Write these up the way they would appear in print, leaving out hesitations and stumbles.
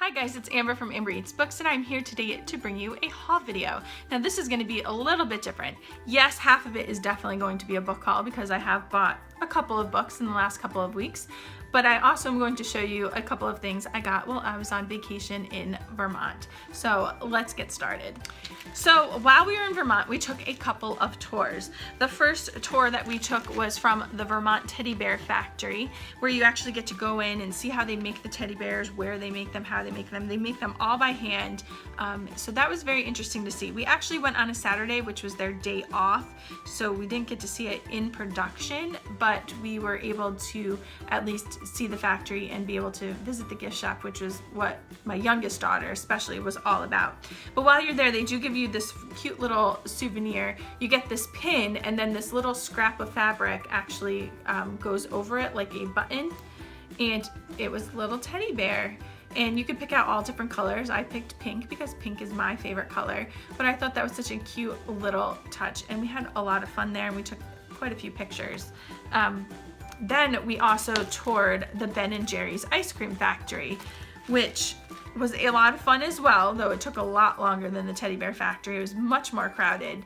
Hi guys, it's Amber from Amber Eats Books, and I'm here today to bring you a haul video. Now this is going to be a little bit different. Yes, half of it is definitely going to be a book haul because I have bought a couple of books in the last couple of weeks, but I also am going to show you a couple of things I got while I was on vacation in Vermont. So let's get started. So while we were in Vermont, we took a couple of tours. The first tour that we took was from the Vermont Teddy Bear Factory, where you actually get to go in and see how they make the teddy bears, where they make them, how they make them. They make them all by hand. So that was very interesting to see. We actually went on a Saturday, which was their day off, so we didn't get to see it in production, but we were able to at least see the factory and be able to visit the gift shop, which was what my youngest daughter especially was all about. But while you're there, they do give you this cute little souvenir. You get this pin, and then this little scrap of fabric actually goes over it like a button, and it was a little teddy bear. And you could pick out all different colors. I picked pink because pink is my favorite color, but I thought that was such a cute little touch, and we had a lot of fun there, and we took quite a few pictures. Then we also toured the Ben & Jerry's ice cream factory, which was a lot of fun as well, though it took a lot longer than the teddy bear factory. It was much more crowded,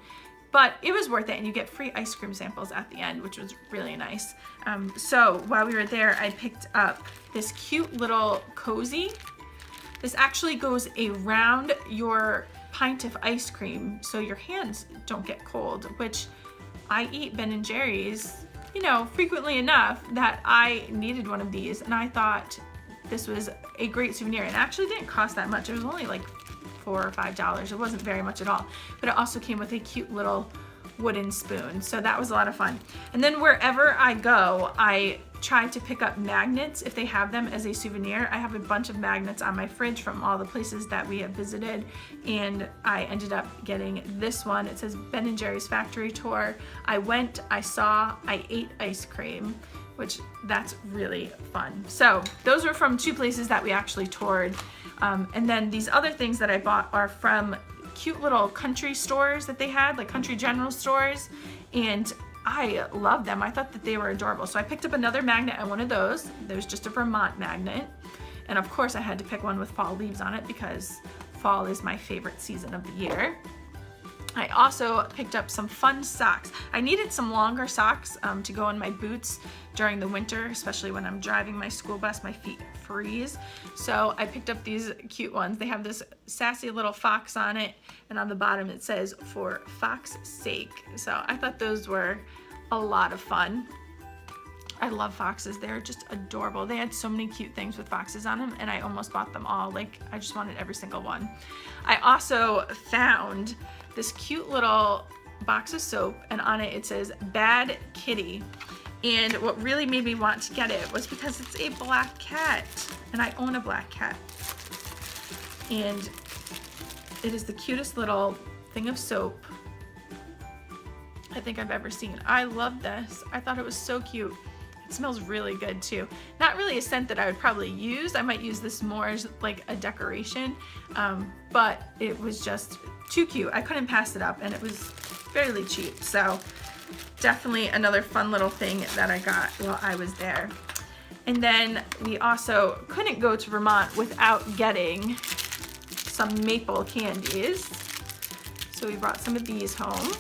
but it was worth it, and you get free ice cream samples at the end, which was really nice. So while we were there, I picked up this cute little cozy. This actually goes around your pint of ice cream so your hands don't get cold, which I eat Ben & Jerry's, you know, frequently enough that I needed one of these, and I thought this was a great souvenir. And it actually didn't cost that much. It was only like $4 or $5. It wasn't very much at all, but it also came with a cute little wooden spoon, so that was a lot of fun. And then wherever I go, I try to pick up magnets if they have them as a souvenir. I have a bunch of magnets on my fridge from all the places that we have visited, and I ended up getting this one. It says Ben & Jerry's Factory Tour. I went, I saw, I ate ice cream, which that's really fun. So those were from two places that we actually toured. And then these other things that I bought are from cute little country stores that they had, like country general stores, and I love them. I thought that they were adorable. So I picked up another magnet and one of those. There's just a Vermont magnet. And of course I had to pick one with fall leaves on it because fall is my favorite season of the year. I also picked up some fun socks. I needed some longer socks to go in my boots during the winter, especially when I'm driving my school bus, my feet freeze. So I picked up these cute ones. They have this sassy little fox on it, and on the bottom it says, "For Fox's sake." So I thought those were a lot of fun. I love foxes. They're just adorable. They had so many cute things with foxes on them, and I almost bought them all. Like, I just wanted every single one. I also found this cute little box of soap, and on it it says Bad Kitty. And what really made me want to get it was because it's a black cat, and I own a black cat. And it is the cutest little thing of soap I think I've ever seen. I love this. I thought it was so cute. It smells really good too. Not really a scent that I would probably use. I might use this more as like a decoration, but it was just too cute. I couldn't pass it up, and it was fairly cheap. So definitely another fun little thing that I got while I was there. And then we also couldn't go to Vermont without getting some maple candies. So we brought some of these home.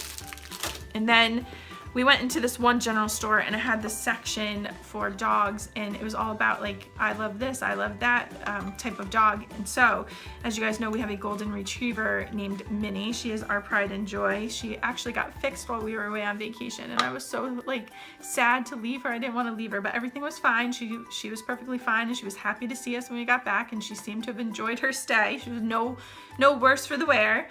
And then we went into this one general store, and it had this section for dogs, and it was all about like, I love this, I love that type of dog. And so, as you guys know, we have a golden retriever named Minnie. She is our pride and joy. She actually got fixed while we were away on vacation, and I was so like sad to leave her. I didn't want to leave her, but everything was fine. She was perfectly fine, and she was happy to see us when we got back, and she seemed to have enjoyed her stay. She was no worse for the wear.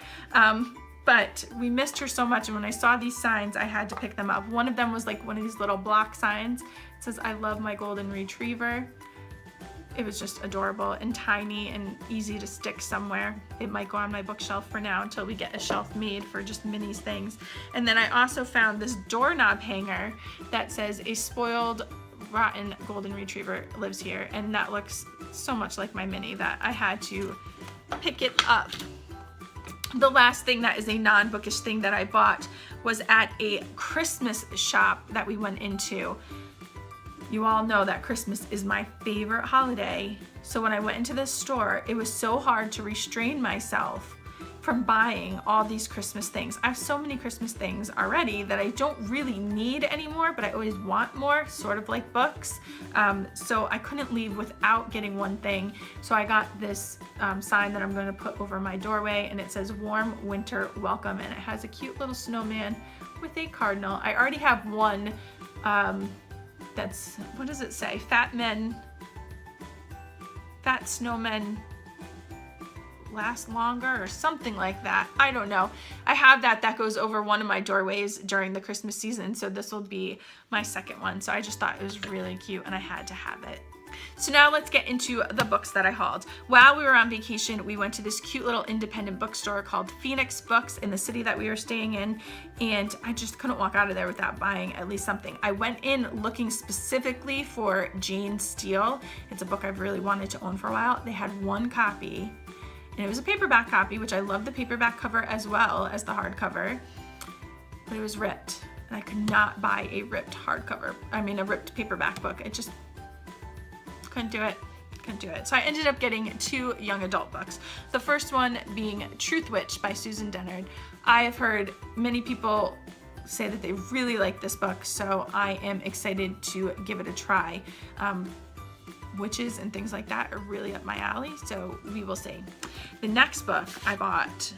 But we missed her so much, and when I saw these signs, I had to pick them up. One of them was like one of these little block signs. It says, "I love my golden retriever." It was just adorable and tiny and easy to stick somewhere. It might go on my bookshelf for now until we get a shelf made for just Minnie's things. And then I also found this doorknob hanger that says, "A spoiled, rotten golden retriever lives here." And that looks so much like my Minnie that I had to pick it up. The last thing that is a non-bookish thing that I bought was at a Christmas shop that we went into. You all know that Christmas is my favorite holiday. So when I went into this store, it was so hard to restrain myself from buying all these Christmas things. I have so many Christmas things already that I don't really need anymore, but I always want more, sort of like books. So I couldn't leave without getting one thing. So I got this sign that I'm going to put over my doorway, and it says "Warm Winter Welcome," and it has a cute little snowman with a cardinal. I already have one that's, what does it say? Fat snowmen last longer or something like that. I don't know. I have that goes over one of my doorways during the Christmas season, so this will be my second one. So I just thought it was really cute and I had to have it. So now let's get into the books that I hauled. While we were on vacation, we went to this cute little independent bookstore called Phoenix Books in the city that we were staying in, and I just couldn't walk out of there without buying at least something. I went in looking specifically for Jane Steele. It's a book I've really wanted to own for a while. They had one copy, and it was a paperback copy, which I love the paperback cover as well as the hardcover, but it was ripped, and I could not buy a ripped a ripped paperback book. It just couldn't do it. So I ended up getting two young adult books. The first one being Truth Witch by Susan Dennard. I have heard many people say that they really like this book, so I am excited to give it a try. Witches and things like that are really up my alley, so we will see. The next book I bought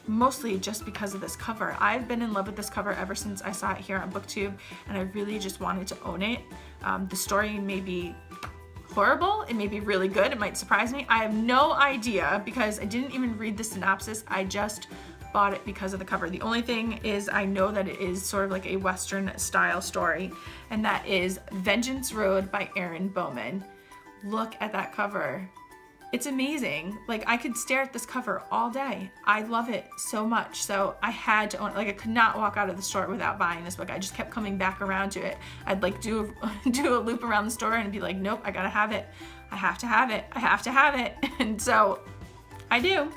mostly just because of this cover. I've been in love with this cover ever since I saw it here on BookTube, and I really just wanted to own it. The story may be horrible, it may be really good, it might surprise me. I have no idea because I didn't even read the synopsis. I just bought it because of the cover. The only thing is I know that it is sort of like a Western style story, and that is Vengeance Road by Erin Bowman. Look at that cover. It's amazing. Like, I could stare at this cover all day. I love it so much. So I had to own it. Like, I could not walk out of the store without buying this book. I just kept coming back around to it. I'd like do a loop around the store and be like, nope, I gotta have it. I have to have it. I have to have it. And so I do.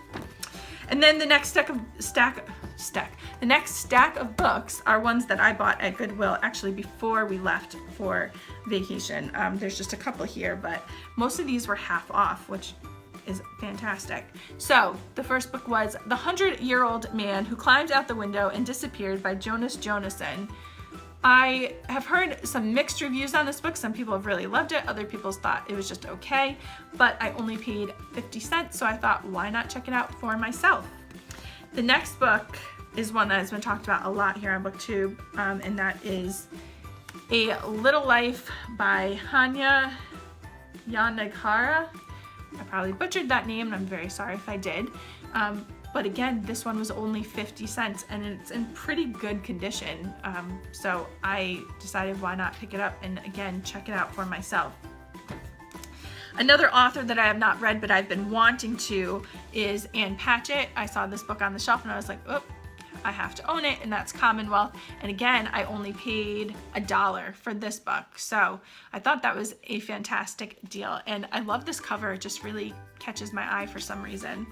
And then the next the next stack of books are ones that I bought at Goodwill actually before we left for vacation. There's just a couple here, but most of these were half off, which is fantastic. So the first book was The 100-Year-Old Man Who Climbed Out the Window and Disappeared by Jonas Jonasson. I have heard some mixed reviews on this book. Some people have really loved it. Other people thought it was just okay, but I only paid 50 cents, so I thought, why not check it out for myself? The next book is one that has been talked about a lot here on BookTube, and that is A Little Life by Hanya Yanagihara. I probably butchered that name, and I'm very sorry if I did. But again, this one was only 50 cents and it's in pretty good condition. So I decided why not pick it up and again, check it out for myself. Another author that I have not read but I've been wanting to is Ann Patchett. I saw this book on the shelf and I was like, oh, I have to own it, and that's Commonwealth. And again, I only paid $1 for this book. So I thought that was a fantastic deal. And I love this cover. It just really catches my eye for some reason.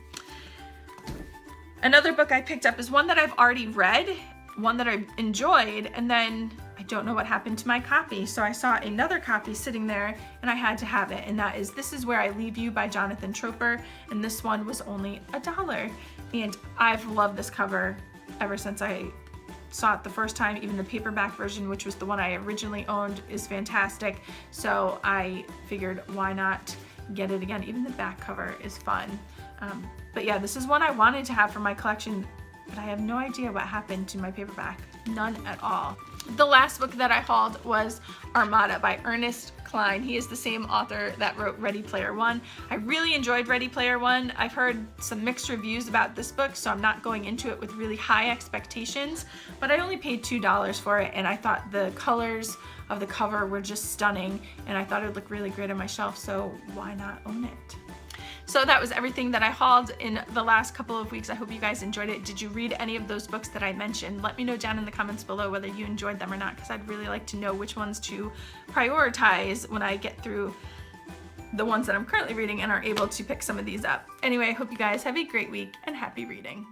Another book I picked up is one that I've already read, one that I enjoyed, and then I don't know what happened to my copy. So I saw another copy sitting there and I had to have it, and that is This Is Where I Leave You by Jonathan Troper, and this one was only $1. And I've loved this cover ever since I saw it the first time. Even the paperback version, which was the one I originally owned, is fantastic. So I figured why not get it again. Even the back cover is fun. But yeah, this is one I wanted to have for my collection, but I have no idea what happened to my paperback. None at all. The last book that I hauled was Armada by Ernest Cline. He is the same author that wrote Ready Player One. I really enjoyed Ready Player One. I've heard some mixed reviews about this book, so I'm not going into it with really high expectations, but I only paid $2 for it, and I thought the colors of the cover were just stunning, and I thought it would look really great on my shelf, so why not own it? So that was everything that I hauled in the last couple of weeks. I hope you guys enjoyed it. Did you read any of those books that I mentioned? Let me know down in the comments below whether you enjoyed them or not, because I'd really like to know which ones to prioritize when I get through the ones that I'm currently reading and are able to pick some of these up. Anyway, I hope you guys have a great week and happy reading.